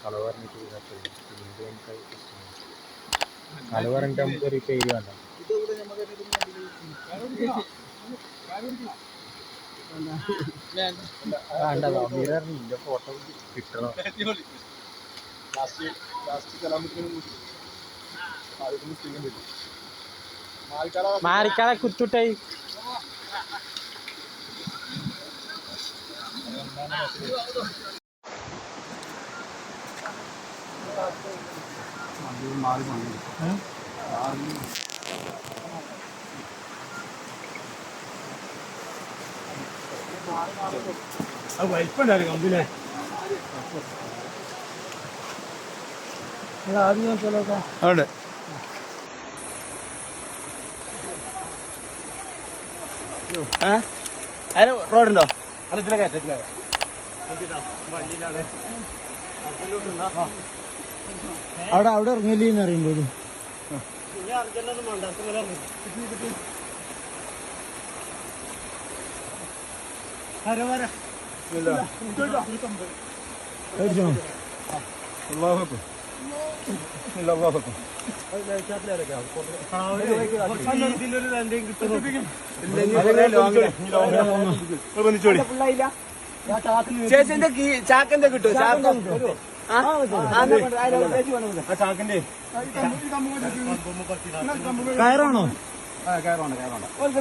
കളവ് പറഞ്ഞിട്ട് കളവ് പറഞ്ഞിട്ട് നമുക്കൊരു പേര് വേണ്ട. വേണ്ടതോ അമീറിന്റെ ഫോട്ടോ കിട്ടണോ? മാറിക്കാളെ കുത്തുട്ടായി വലിപ്പുണ്ടായിരുന്നു കമ്പിലെ അവിടെ അതിന് റോഡുണ്ടോ? അതിലെ കയറ്റത്തില്ല അവിടെ അവിടെ ഇറങ്ങില്ലേ എന്ന് അറിയുമ്പോൾ ചേച്ചിന്റെ ചാക്കന്റെ കിട്ടും ചാക്കിന്റെ കയറാണോ?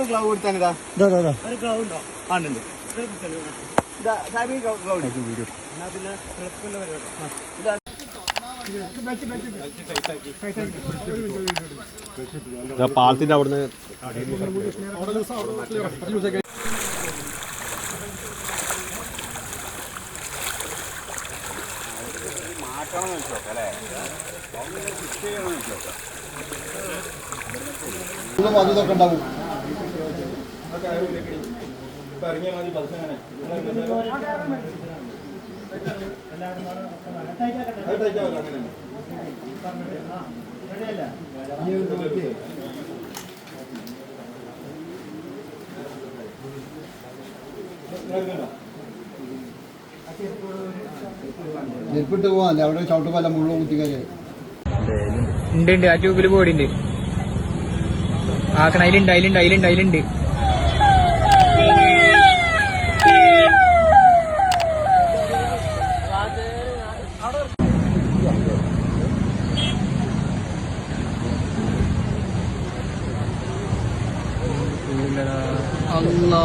ഗ്ലൗ കൊടുത്താനിതാ ഗ്ലൗ ഉണ്ടോ? ആണ്ടുണ്ട്. പാലത്തിന്റെ അവിടുന്ന് അതൊക്കെ ഉണ്ടാവും. ചെരുപ്പിട്ട് പോവാല്ലേ? അവിടെ ചവിട്ടുപോലെ മുഴുവൻ കുത്തിക്കാര് ഉണ്ട്. ആ ട്യൂബില് ബോഡിണ്ട്. ആക്കണ അതിലുണ്ട്. അല്ലാ